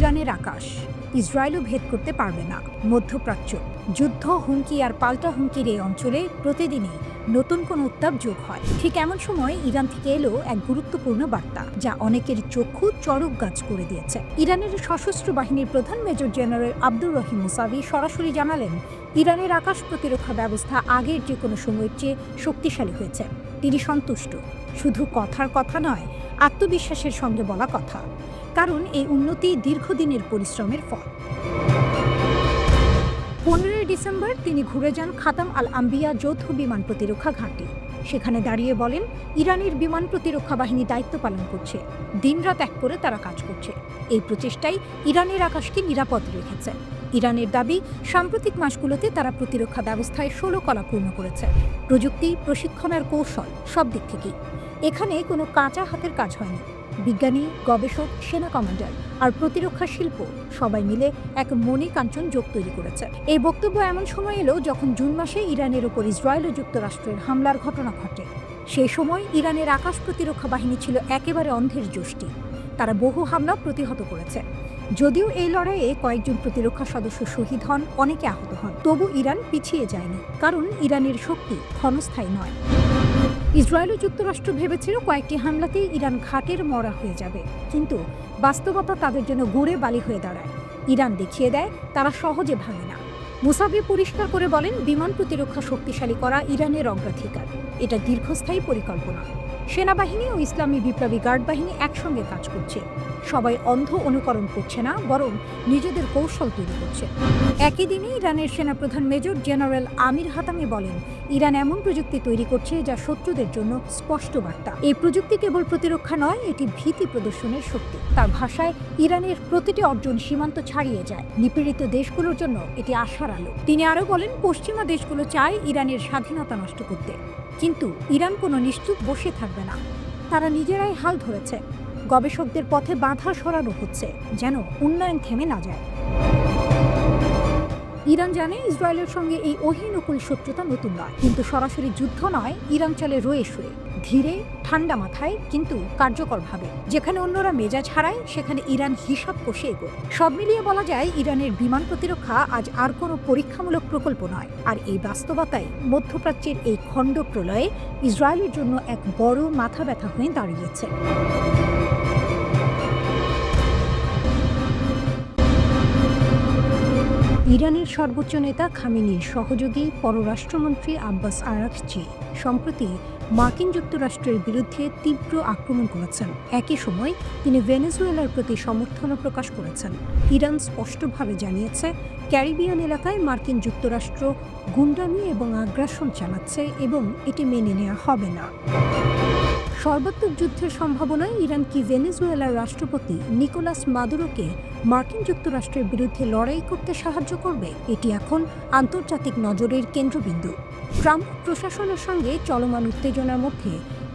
ইরানের আকাশ ইসরায়েলও ভেদ করতে পারবে না। মধ্যপ্রাচ্য যুদ্ধ, হুমকি আর পাল্টা হুমকির এই অঞ্চলে প্রতিদিনই নতুন কোন উত্তাপ যোগ হয়। ঠিক এমন সময় ইরান থেকে এলো এক গুরুত্বপূর্ণ বার্তা, যা অনেকের চক্ষু চড়ক গাছ করে দিয়েছে। ইরানের সশস্ত্র বাহিনীর প্রধান major general Abdur Rahim Musavi সরাসরি জানালেন, ইরানের আকাশ প্রতিরক্ষা ব্যবস্থা আগের যে কোনো সময়ের চেয়ে শক্তিশালী হয়েছে। তিনি সন্তুষ্ট, শুধু কথার কথা নয়, আত্মবিশ্বাসের সঙ্গে বলা কথা, কারণ এই উন্নতি দীর্ঘদিনের পরিশ্রমের ফল। 15 ডিসেম্বর তিনি ঘুরে যান খাতাম আল আম্বিয়া যৌথ বিমান প্রতিরক্ষা ঘাঁটি। সেখানে দাঁড়িয়ে বলেন, ইরানের বিমান প্রতিরক্ষা বাহিনী দায়িত্ব পালন করছে, দিনরাত এক করে তারা কাজ করছে। এই প্রচেষ্টাই ইরানের আকাশকে নিরাপদ রেখেছে। ইরানের দাবি, সাম্প্রতিক মাসগুলোতে তারা প্রতিরক্ষা ব্যবস্থায় 16 কলা পূর্ণ করেছে। প্রযুক্তি, প্রশিক্ষণ আর কৌশল সব দিক থেকেই এখানে কোনো কাঁচা হাতের কাজ হয়নি। বিজ্ঞানী, গবেষক, সেনা কমান্ডার আর প্রতিরক্ষা শিল্প সবাই মিলে এক মণিকাঞ্চন যোগ তৈরি করেছে। এই বক্তব্য এমন সময় এলো যখন জুন মাসে ইরানের ওপর ইসরায়েল ও যুক্তরাষ্ট্রের হামলার ঘটনা ঘটে। সেই সময় ইরানের আকাশ প্রতিরক্ষা বাহিনী ছিল একেবারে অন্ধের যষ্টি। তারা বহু হামলা প্রতিহত করেছে। যদিও এই লড়াইয়ে কয়েকজন প্রতিরক্ষা সদস্য শহীদ হন, অনেকে আহত হন, তবু ইরান পিছিয়ে যায়নি, কারণ ইরানের শক্তি ক্ষণস্থায়ী নয়। ইসরায়েল ও যুক্তরাষ্ট্র ভেবেছিল কয়েকটি হামলাতেই ইরান ঘাটের মরা হয়ে যাবে, কিন্তু বাস্তবতা তাদের জন্য গুড়ে বালি হয়ে দাঁড়ায়। ইরান দেখিয়ে দেয় তারা সহজে ভাঙে না। মুসাভি পরিষ্কার করে বলেন, বিমান প্রতিরক্ষা শক্তিশালী করা ইরানের অগ্রাধিকার। এটা দীর্ঘস্থায়ী পরিকল্পনা। সেনাবাহিনী ও ইসলামী বিপ্লবী গার্ড বাহিনী একসঙ্গে কাজ করছে। সবাই অন্ধ অনুকরণ করছে না, বরং নিজেদের কৌশল তৈরি করছে। একই দিনে ইরানের সেনাপ্রধান মেজর জেনারেল আমির হাতামি বলেন, ইরান এমন প্রযুক্তি তৈরি করছে যা শত্রুদের জন্য স্পষ্ট বার্তা। এই প্রযুক্তি কেবল প্রতিরক্ষা নয়, এটি ভীতি প্রদর্শনের শক্তি। তার ভাষায়, ইরানের প্রতিটি অর্জন সীমান্ত ছাড়িয়ে যায়। নিপীড়িত দেশগুলোর জন্য এটি আশার আলো। তিনি আরও বলেন, পশ্চিমা দেশগুলো চায় ইরানের স্বাধীনতা নষ্ট করতে, কিন্তু ইরান কোনো নিশ্চুপ বসে থাকবে না। তারা নিজেরাই হাল ধরেছে। গবেষকদের পথে বাধা সরানো হচ্ছে, যেন উন্নয়ন থেমে না যায়। ইরান জানে ইসরায়েলের সঙ্গে এই অহিনুকুল শত্রুতা নতুন নয়, কিন্তু সরাসরি যুদ্ধ নয়। ইরান চলে রয়ে শুয়ে, ধীরে, ঠান্ডা মাথায়, কিন্তু কার্যকরভাবে। যেখানে অন্যরা মেজাজ হারায়, সেখানে ইরান হিসাব কষে এগোয়। সব মিলিয়ে বলা যায়, ইরানের বিমান প্রতিরক্ষা আজ আর কোনো পরীক্ষামূলক প্রকল্প নয়। আর এই বাস্তবতাই মধ্যপ্রাচ্যের এই খণ্ড প্রলয়ে ইসরায়েলের জন্য এক বড় মাথা ব্যথা হয়ে দাঁড়িয়েছে। ইরানের সর্বোচ্চ নেতা খামেনির সহযোগী পররাষ্ট্রমন্ত্রী আব্বাস আরাগচি সম্প্রতি মার্কিন যুক্তরাষ্ট্রের বিরুদ্ধে তীব্র আক্রমণ করেছেন। একই সময় তিনি ভেনেজুয়েলার প্রতি সমর্থনও প্রকাশ করেছেন। ইরান স্পষ্টভাবে জানিয়েছে, ক্যারিবিয়ান এলাকায় মার্কিন যুক্তরাষ্ট্র গুন্ডামি এবং আগ্রাসন চালাচ্ছে, এবং এটি মেনে নেওয়া হবে না। সর্বাত্মক যুদ্ধের সম্ভাবনায় ইরান কি ভেনেজুয়েলার রাষ্ট্রপতি নিকোলাস মাদুরোকে মার্কিন যুক্তরাষ্ট্রের বিরুদ্ধে লড়াই করতে সাহায্য করবে? এটি এখন আন্তর্জাতিক নজরের কেন্দ্রবিন্দু। ট্রাম্প প্রশাসনের সঙ্গে চলমান উত্তেজনার মধ্যে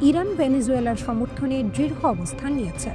ইরান ভেনেজুয়েলার সমর্থনে দৃঢ় অবস্থান নিয়েছে।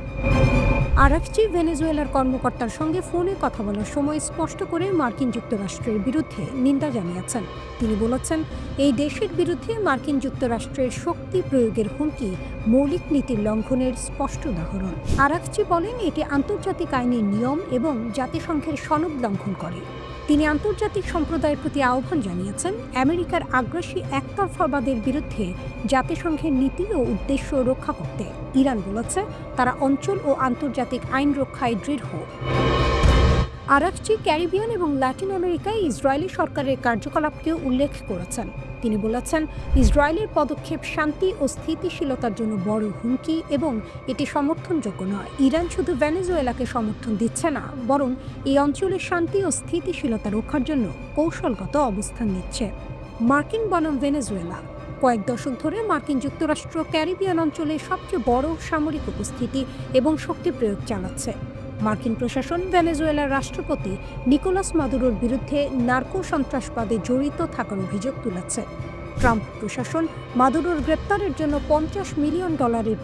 আরাগচি ভেনেজুয়েলার কর্মকর্তার সঙ্গে ফোনে কথা বলার সময় স্পষ্ট করে মার্কিন যুক্তরাষ্ট্রের বিরুদ্ধে নিন্দা জানিয়েছেন। তিনি বলেছেন, এই দেশের বিরুদ্ধে মার্কিন যুক্তরাষ্ট্রের শক্তি প্রয়োগের হুমকি মৌলিক নীতির লঙ্ঘনের স্পষ্ট উদাহরণ। আরাগচি বলেন, এটি আন্তর্জাতিক আইনের নিয়ম এবং জাতিসংঘের সনদ লঙ্ঘন করে। তিনি আন্তর্জাতিক সম্প্রদায়ের প্রতি আহ্বান জানিয়েছেন, আমেরিকার আগ্রাসী একতরফাবাদের বিরুদ্ধে জাতিসংঘের নীতি ও উদ্দেশ্য রক্ষা করতে। ইরান বলেছে, তারা অঞ্চল ও আন্তর্জাতিক আইন রক্ষায় দৃঢ়। আরাগচি ক্যারিবিয়ান এবং ল্যাটিন আমেরিকায় ইসরায়েলি সরকারের কার্যকলাপকেও উল্লেখ করেছেন। তিনি বলেছেন, ইসরায়েলের পদক্ষেপ শান্তি ও স্থিতিশীলতার জন্য বড় হুমকি, এবং এটি সমর্থনযোগ্য নয়। ইরান শুধু ভেনেজুয়েলাকে সমর্থন দিচ্ছে না, বরং এই অঞ্চলের শান্তি ও স্থিতিশীলতা রক্ষার জন্য কৌশলগত অবস্থান নিচ্ছে। মার্কিন বনাম ভেনেজুয়েলা। কয়েক দশক ধরে মার্কিন যুক্তরাষ্ট্র ক্যারিবিয়ান অঞ্চলে সবচেয়ে বড় সামরিক উপস্থিতি এবং শক্তি প্রয়োগ চালাচ্ছে। মার্কিন প্রশাসন ভেনেজুয়েলার রাষ্ট্রপতি নিকোলাস মাদুরোর বিরুদ্ধে নার্কো সন্ত্রাসবাদে জড়িত থাকার অভিযোগ তুলেছে। ট্রাম্প প্রশাসন মাদুরোর গ্রেপ্তারের জন্য $50 মিলিয়ন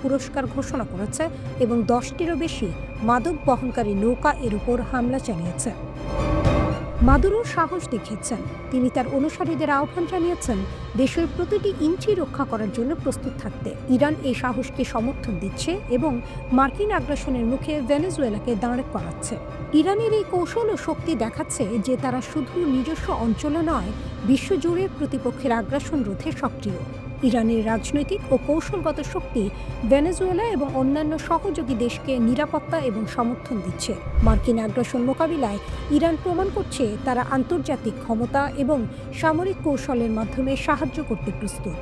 পুরস্কার ঘোষণা করেছে এবং 10টিরও বেশি মাদক বহনকারী নৌকা এর উপর হামলা চালিয়েছে। মাদুরো সাহস দেখিয়েছেন। তিনি তার অনুসারীদের আহ্বান জানিয়েছেন দেশের প্রতিটি ইঞ্চি রক্ষা করার জন্য প্রস্তুত থাকতে। ইরান এই সাহসকে সমর্থন দিচ্ছে এবং মার্কিন আগ্রাসনের মুখে ভেনেজুয়েলাকে দাঁড় করাচ্ছে। ইরানের এই কৌশল ও শক্তি দেখাচ্ছে যে তারা শুধু নিজস্ব অঞ্চলে নয়, বিশ্বজুড়ে প্রতিপক্ষের আগ্রাসন রোধে সক্রিয়। ইরানের রাজনৈতিক ও কৌশলগত শক্তি ভেনেজুয়েলা এবং অন্যান্য সহযোগী দেশকে নিরাপত্তা এবং সমর্থন দিচ্ছে। মার্কিন আগ্রাসন মোকাবিলায় ইরান প্রমাণ করছে তারা আন্তর্জাতিক ক্ষমতা এবং সামরিক কৌশলের মাধ্যমে সাহায্য করতে প্রস্তুত।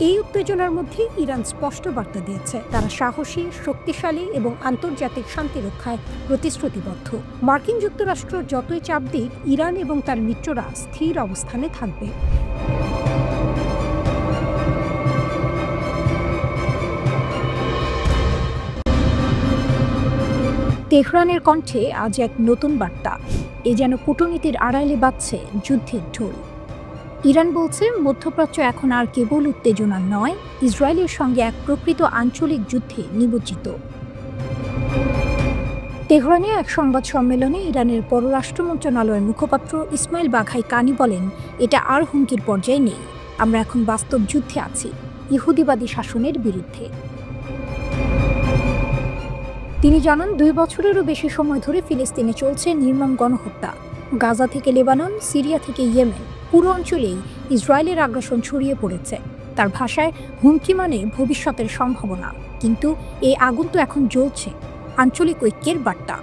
এই উত্তেজনার মধ্যে ইরান স্পষ্ট বার্তা দিয়েছে তারা সাহসী, শক্তিশালী এবং আন্তর্জাতিক শান্তি রক্ষায় প্রতিশ্রুতিবদ্ধ। মার্কিন যুক্তরাষ্ট্র যতই চাপ দিক, ইরান এবং তার মিত্ররা স্থির অবস্থানে থাকবে। তেহরানের কণ্ঠে আজ এক নতুন বার্তা। এ যেন কূটনীতির আড়ালে বাজছে যুদ্ধের ঢোল। ইরান বলছে মধ্যপ্রাচ্য এখন আর কেবল উত্তেজনা নয়, ইসরায়েলের সঙ্গে এক প্রকৃত আঞ্চলিক যুদ্ধে নিমজ্জিত। তেহরানে এক সংবাদ সম্মেলনে ইরানের পররাষ্ট্র মন্ত্রণালয়ের মুখপাত্র ইসমাইল বাঘাই কানি বলেন, এটা আর হুমকির পর্যায়ে নেই, আমরা এখন বাস্তব যুদ্ধে আছি, ইহুদিবাদী শাসনের বিরুদ্ধে। তিনি জানান 2 বছরেরও বেশি সময় ধরে ফিলিস্তিনে চলছে নির্মম গণহত্যা। গাজা থেকে লেবানন, সিরিয়া থেকে ইয়েমেন, পুরো অঞ্চলেই ইসরায়েলের আগ্রাসন ছড়িয়ে পড়েছে। তার ভাষায় হুমকি মানে ভবিষ্যতের সম্ভাবনা, কিন্তু এই আগুন তো এখন জ্বলছে। আঞ্চলিক ঐক্যের বার্তা।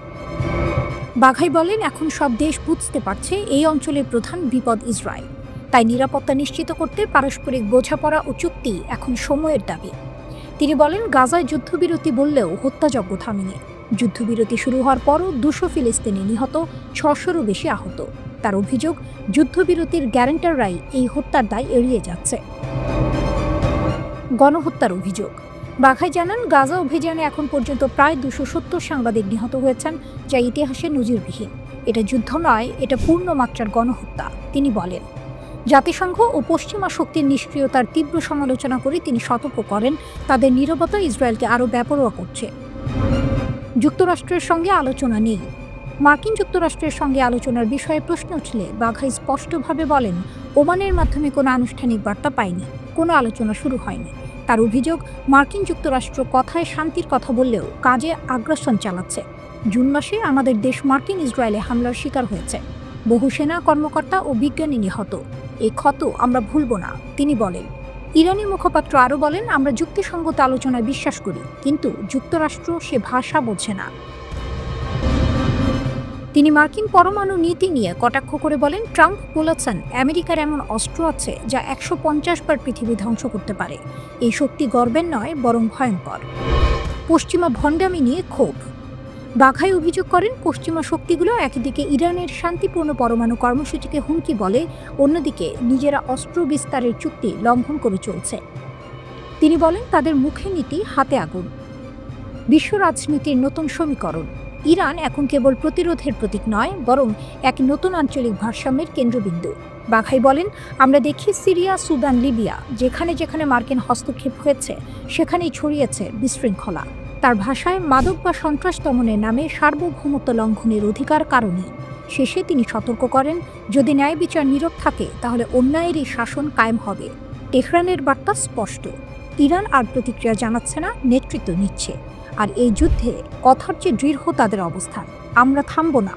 বাঘাই বলেন, এখন সব দেশ বুঝতে পারছে এই অঞ্চলের প্রধান বিপদ ইসরায়েল, তাই নিরাপত্তা নিশ্চিত করতে পারস্পরিক বোঝাপড়া ও চুক্তি এখন সময়ের দাবি। তিনি বলেন, গাজায় যুদ্ধবিরতি বললেও হত্যাযজ্ঞ থামেনি। যুদ্ধবিরতি শুরু হওয়ার পরও 200 ফিলিস্তিনি নিহত, 600-রও বেশি আহত। তার অভিযোগ, যুদ্ধবিরতির গ্যারান্টাররাই এই হত্যার দায় এড়িয়ে যাচ্ছে। গণহত্যার অভিযোগ। বাঘাই জানান, গাজা অভিযানে এখন পর্যন্ত প্রায় 270 সাংবাদিক নিহত হয়েছেন, যা ইতিহাসে নজিরবিহীন। এটা যুদ্ধ নয়, এটা পূর্ণ মাত্রার গণহত্যা। তিনি বলেন, জাতিসংঘ ও পশ্চিমা শক্তির নিষ্ক্রিয়তার তীব্র সমালোচনা করে তিনি সতর্ক করেন, তাদের নীরবতা ইসরায়েলকে আরও বেপরোয়া করছে। যুক্তরাষ্ট্রের সঙ্গে আলোচনা নেই। মার্কিন যুক্তরাষ্ট্রের সঙ্গে আলোচনার বিষয়ে প্রশ্ন উঠলে বাঘাই স্পষ্টভাবে বলেন, ওমানের মাধ্যমে কোনো আনুষ্ঠানিক বার্তা পায়নি, কোনো আলোচনা শুরু হয়নি। তার অভিযোগ, মার্কিন যুক্তরাষ্ট্র কথায় শান্তির কথা বললেও কাজে আগ্রাসন চালাচ্ছে। জুন মাসে আমাদের দেশ মার্কিন ইসরায়েলে হামলার শিকার হয়েছে, বহু সেনা কর্মকর্তা ও বিজ্ঞানী নিহত। এই ক্ষত আমরা ভুলব না, তিনি বলেন। ইরানি মুখপাত্র আরও বলেন, আমরা যুক্তিসঙ্গত আলোচনায় বিশ্বাস করি, কিন্তু যুক্তরাষ্ট্র সে ভাষা বোঝে না। তিনি মার্কিন পরমাণু নীতি নিয়ে কটাক্ষ করে বলেন, ট্রাম্প বলেছেন আমেরিকার এমন অস্ত্র আছে যা 150 বার পৃথিবী ধ্বংস করতে পারে। এই শক্তি গর্বের নয়, বরং ভয়ঙ্কর। পশ্চিমা ভণ্ডামি নিয়ে ক্ষোভ। বাঘাই অভিযোগ করেন, পশ্চিমা শক্তিগুলো একদিকে ইরানের শান্তিপূর্ণ পরমাণু কর্মসূচিকে হুমকি বলে, অন্যদিকে নিজেরা অস্ত্র বিস্তারের চুক্তি লঙ্ঘন করে চলছে। তিনি বলেন, তাদের মুখে নীতি, হাতে আগুন। বিশ্ব রাজনীতির নতুন সমীকরণ। ইরান এখন কেবল প্রতিরোধের প্রতীক নয়, বরং এক নতুন আঞ্চলিক ভারসাম্যের কেন্দ্রবিন্দু। বাঘাই বলেন, আমরা দেখি সিরিয়া, সুদান, লিবিয়া, যেখানে যেখানে মার্কিন হস্তক্ষেপ হয়েছে সেখানেই ছড়িয়েছে বিশৃঙ্খলা। তার ভাষায়, মাদক বা সন্ত্রাস দমনের নামে সার্বভৌমত্ব লঙ্ঘনের অধিকার কারণে। শেষে তিনি সতর্ক করেন, যদি ন্যায় বিচার নীরব থাকে তাহলে অন্যায়েরই শাসন কায়েম হবে। তেহরানের বার্তা স্পষ্ট, ইরান আর প্রতিক্রিয়া জানাচ্ছে না, নেতৃত্ব নিচ্ছে। আর এই যুদ্ধে কথার চেয়ে দৃঢ় তাদের অবস্থান, আমরা থামব না।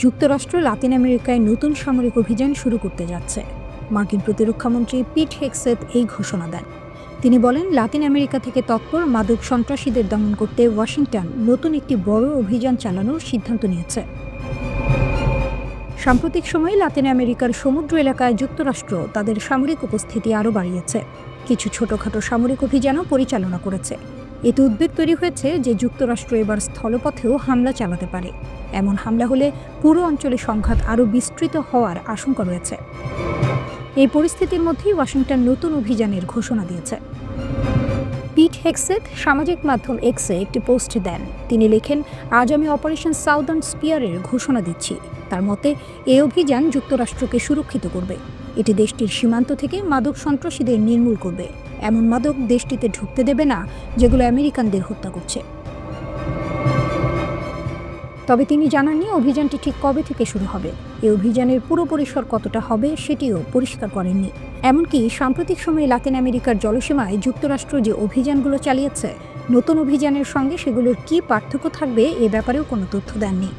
যুক্তরাষ্ট্র লাতিন আমেরিকায় নতুন সামরিক অভিযান শুরু করতে যাচ্ছে। মার্কিন প্রতিরক্ষামন্ত্রী পিট হেগসেথ এই ঘোষণা দেন। তিনি বলেন, লাতিন আমেরিকা থেকে তৎপর মাদক সন্ত্রাসীদের দমন করতে ওয়াশিংটন নতুন একটি বড় অভিযান চালানোর সিদ্ধান্ত নিয়েছে। সাম্প্রতিক সময়ে লাতিন আমেরিকার সমুদ্র এলাকায় যুক্তরাষ্ট্র তাদের সামরিক উপস্থিতি আরও বাড়িয়েছে, কিছু ছোটখাটো সামরিক অভিযানও পরিচালনা করেছে। এতে উদ্বেগ তৈরি হয়েছে যে যুক্তরাষ্ট্র এবার স্থলপথেও হামলা চালাতে পারে। এমন হামলা হলে পুরো অঞ্চলে সংঘাত আরও বিস্তৃত হওয়ার আশঙ্কা রয়েছে। এই পরিস্থিতির মধ্যেই ওয়াশিংটন নতুন অভিযানের ঘোষণা দিয়েছে। পিট হেগসেথ সামাজিক মাধ্যম এক্সে একটি পোস্ট দেন। তিনি লেখেন, আজ আমি অপারেশন সাউদার্ন স্পিয়ারের ঘোষণা দিচ্ছি। তার মতে, এই অভিযান যুক্তরাষ্ট্রকে সুরক্ষিত করবে। এটি দেশটির সীমান্ত থেকে মাদক সন্ত্রাসীদের নির্মূল করবে। এমন মাদক দেশটিতে ঢুকতে দেবে না যেগুলো আমেরিকানদের হত্যা করছে। তবে তিনি জানাননি অভিযানটি ঠিক কবে থেকে শুরু হবে। এই অভিযানের পুরো পরিসর কতটা হবে সেটিও পরিষ্কার করেননি। এমনকি সাম্প্রতিক সময়ে লাতিন আমেরিকার জলসীমায় যুক্তরাষ্ট্র যে অভিযানগুলো চালিয়েছে, নতুন অভিযানের সঙ্গে সেগুলোর কী পার্থক্য থাকবে এ ব্যাপারেও কোনো তথ্য দেননি।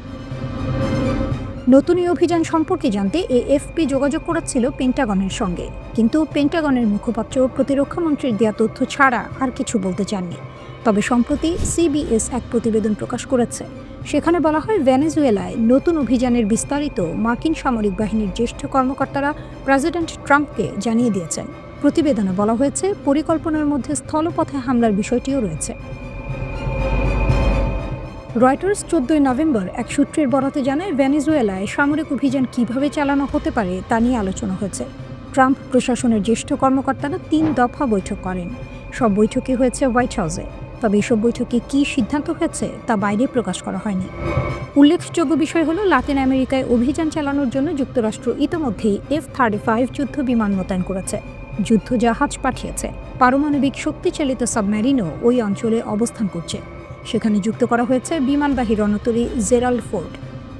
নতুন এই অভিযান সম্পর্কে জানতে এএফপি যোগাযোগ করেছিল পেন্টাগনের সঙ্গে, কিন্তু পেন্টাগনের মুখপাত্র প্রতিরক্ষামন্ত্রীর দেওয়া তথ্য ছাড়া আর কিছু বলতে চাননি। তবে সম্প্রতি সিবিএস এক প্রতিবেদন প্রকাশ করেছে। সেখানে বলা হয়, ভেনেজুয়েলায় নতুন অভিযানের বিস্তারিত মার্কিন সামরিক বাহিনীর জ্যেষ্ঠ কর্মকর্তারা প্রেসিডেন্ট ট্রাম্পকে জানিয়ে দিয়েছেন। প্রতিবেদনে বলা হয়েছে, পরিকল্পনার মধ্যে স্থলপথে হামলার বিষয়টিও রয়েছে। রয়টার্স 14 নভেম্বর এক সূত্রের বরাতে জানায়, ভেনেজুয়েলায় সামরিক অভিযান কিভাবে চালানো হতে পারে তা নিয়ে আলোচনা হয়েছে। ট্রাম্প প্রশাসনের জ্যেষ্ঠ কর্মকর্তারা 3 দফা বৈঠক করেন। সব বৈঠকই হয়েছে হোয়াইট হাউসে। তবে এসব বৈঠকে কী সিদ্ধান্ত হয়েছে তা বাইরে প্রকাশ করা হয়নি। উল্লেখযোগ্য বিষয় হলো, লাতিন আমেরিকায় অভিযান চালানোর জন্য যুক্তরাষ্ট্র ইতিমধ্যেই F-35 যুদ্ধ বিমান মোতায়েন করেছে, যুদ্ধ জাহাজ পাঠিয়েছে, পারমাণবিক শক্তিচালিত সাবমেরিনও ওই অঞ্চলে অবস্থান করছে। সেখানে যুক্ত করা হয়েছে বিমানবাহী রণতরী জেরাল্ড ফোর্ড।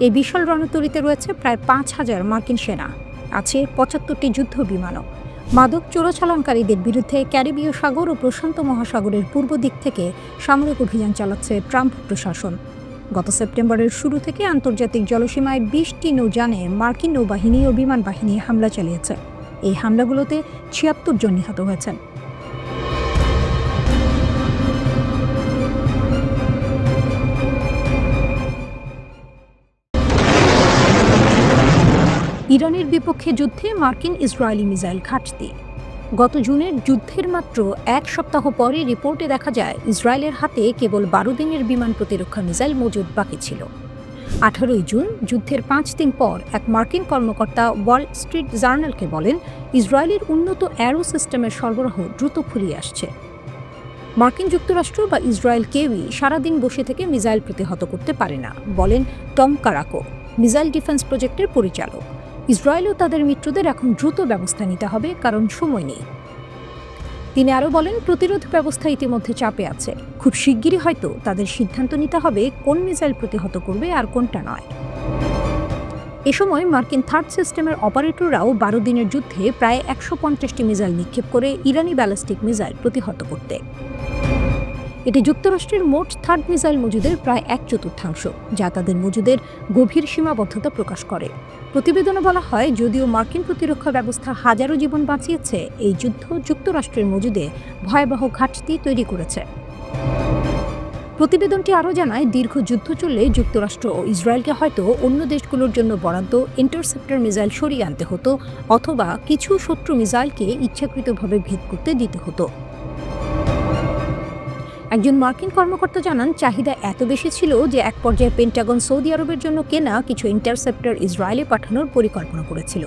এই বিশাল রণতরীতে রয়েছে প্রায় 5,000 মার্কিন সেনা, আছে 75টি যুদ্ধ বিমানও। মাদক চোরাচালানকারীদের বিরুদ্ধে ক্যারিবীয় সাগর ও প্রশান্ত মহাসাগরের পূর্ব দিক থেকে সামরিক অভিযান চালাচ্ছে ট্রাম্প প্রশাসন। গত সেপ্টেম্বরের শুরু থেকে আন্তর্জাতিক জলসীমায় 20টি নৌযানে মার্কিন নৌবাহিনী ও বিমান বাহিনী হামলা চালিয়েছে। এই হামলাগুলোতে 76 জন নিহত হয়েছেন। ইরানের বিপক্ষে যুদ্ধে মার্কিন ইসরায়েলি মিসাইল ঘাটতি। গত জুনের যুদ্ধের মাত্র এক সপ্তাহ পরে রিপোর্টে দেখা যায়, ইসরায়েলের হাতে কেবল 12 দিনের বিমান প্রতিরক্ষা মিসাইল মজুদ বাকি ছিল। 18 জুন যুদ্ধের 5 দিন পর এক মার্কিন কর্মকর্তা ওয়াল স্ট্রিট জার্নালকে বলেন, ইসরায়েলের উন্নত অ্যারো সিস্টেমের সরবরাহ দ্রুত ফুরিয়ে আসছে। মার্কিন যুক্তরাষ্ট্র বা ইসরায়েল কেউই সারাদিন বসে থেকে মিসাইল প্রতিহত করতে পারে না, বলেন টম কারাকো, মিসাইল ডিফেন্স প্রজেক্টের পরিচালক। ইসরায়েলও তাদের মিত্রদের এখন দ্রুত ব্যবস্থা নিতে হবে, কারণ সময় নেই। তিনি আরও বলেন, প্রতিরোধ ব্যবস্থা ইতিমধ্যে চাপে আছে। খুব শিগগিরই হয়তো তাদের সিদ্ধান্ত নিতে হবে কোন মিসাইল প্রতিহত করবে আর কোনটা নয়। এ সময় মার্কিন থার্ড সিস্টেমের অপারেটররাও 12 দিনের যুদ্ধে প্রায় 150টি মিসাইল নিক্ষেপ করে ইরানি ব্যালিস্টিক মিসাইল প্রতিহত করতে। এটি যুক্তরাষ্ট্রের মোট থার্ড মিসাইল মজুদের প্রায় 1/4, যা তাদের মজুদের গভীর সীমাবদ্ধতা প্রকাশ করে। প্রতিবেদনে বলা হয়, যদিও মার্কিন প্রতিরক্ষা ব্যবস্থা হাজারো জীবন বাঁচিয়েছে, এই যুদ্ধ যুক্তরাষ্ট্রের মজুদে ভয়াবহ ঘাটতি তৈরি করেছে। প্রতিবেদনটি আরও জানায়, দীর্ঘ যুদ্ধ চললে যুক্তরাষ্ট্র ও ইসরায়েলকে হয়তো অন্য দেশগুলোর জন্য বরাদ্দ ইন্টারসেপ্টর মিসাইল সরিয়ে আনতে হতো, অথবা কিছু শত্রু মিসাইলকে ইচ্ছাকৃতভাবে ভেদ করতে দিতে হতো। একজন মার্কিন কর্মকর্তা জানান, চাহিদা এত বেশি ছিল যে এক পর্যায়ে পেন্টাগন সৌদি আরবের জন্য কেনা কিছু ইন্টারসেপ্টর ইসরায়েলে পাঠানোর পরিকল্পনা করেছিল।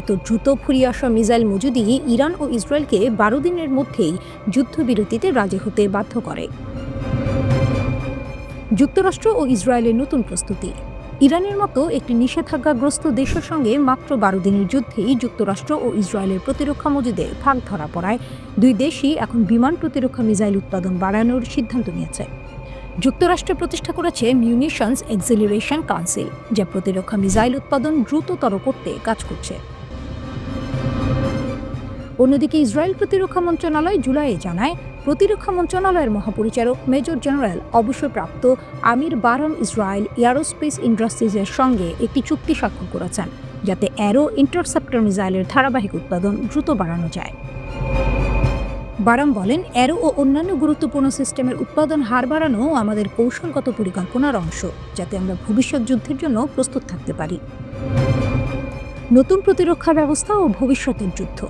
এত দ্রুত ফুরিয়ে আসা মিসাইল মজুদি ইরান ও ইসরায়েলকে 12 দিনের মধ্যেই যুদ্ধবিরতিতে রাজি হতে বাধ্য করে। যুক্তরাষ্ট্র ও ইসরায়েলের নতুন প্রস্তুতি। ইরানের মতো একটি নিষেধাজ্ঞাগ্রস্ত দেশের সঙ্গে মাত্র 12 দিনের যুদ্ধেই যুক্তরাষ্ট্র ও ইসরায়েলের প্রতিরক্ষা মজুদে ফাঁক ধরা পড়ায় দুই দেশই এখন বিমান প্রতিরক্ষা মিসাইল উৎপাদন বাড়ানোর সিদ্ধান্ত নিয়েছে। যুক্তরাষ্ট্র প্রতিষ্ঠা করেছে মিউনিশনস এক্সিলারেশন কাউন্সিল, যা প্রতিরক্ষা মিসাইল উৎপাদন দ্রুততর করতে কাজ করছে। অন্যদিকে ইসরায়েল প্রতিরক্ষা মন্ত্রণালয় জুলাইয়ে জানায়, প্রতিরক্ষা মন্ত্রণালয়ের মহাপরিচালক মেজর জেনারেল অবসরপ্রাপ্ত আমির বারাম ইসরায়েল এয়ারোস্পেস ইন্ডাস্ট্রিজের সঙ্গে একটি চুক্তি স্বাক্ষর করেছেন, যাতে অ্যারো ইন্টারসেপ্টর মিসাইলের ধারাবাহিক উৎপাদন দ্রুত বাড়ানো যায়। বারাম বলেন, অ্যারো ও অন্যান্য গুরুত্বপূর্ণ সিস্টেমের উৎপাদন হার বাড়ানো আমাদের কৌশলগত পরিকল্পনার অংশ, যাতে আমরা ভবিষ্যৎ যুদ্ধের জন্য প্রস্তুত থাকতে পারি। নতুন প্রতিরক্ষা ব্যবস্থা ও ভবিষ্যতের যুদ্ধ।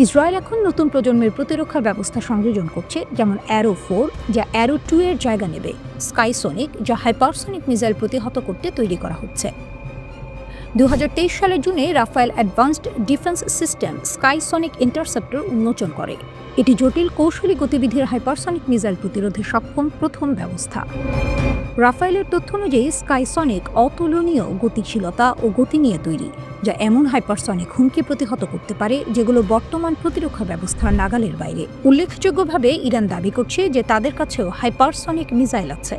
ইসরায়েল এখন নতুন প্রজন্মের প্রতিরক্ষা ব্যবস্থা সংযোজন করছে, যেমন অ্যারো 4, যা অ্যারো 2 এর জায়গা নেবে, স্কাইসনিক, যা হাইপারসনিক মিসাইল প্রতিহত করতে তৈরি করা হচ্ছে। 2023 সালের জুনে Rafael advanced defence system Skysonic interceptor উন্মোচন করে। এটি জটিল কৌশলী গতিবিধির হাইপারসনিক মিসাইল প্রতিরোধে সক্ষম প্রথম ব্যবস্থা। রাফায়েলের তথ্য অনুযায়ী স্কাইসনিক অতুলনীয় গতিশীলতা ও গতি নিয়ে তৈরি, যা এমন হাইপারসনিক হুমকি প্রতিহত করতে পারে যেগুলো বর্তমান প্রতিরক্ষা ব্যবস্থার নাগালের বাইরে। উল্লেখযোগ্যভাবে ইরান দাবি করছে যে তাদের কাছেও হাইপারসনিক মিসাইল আছে,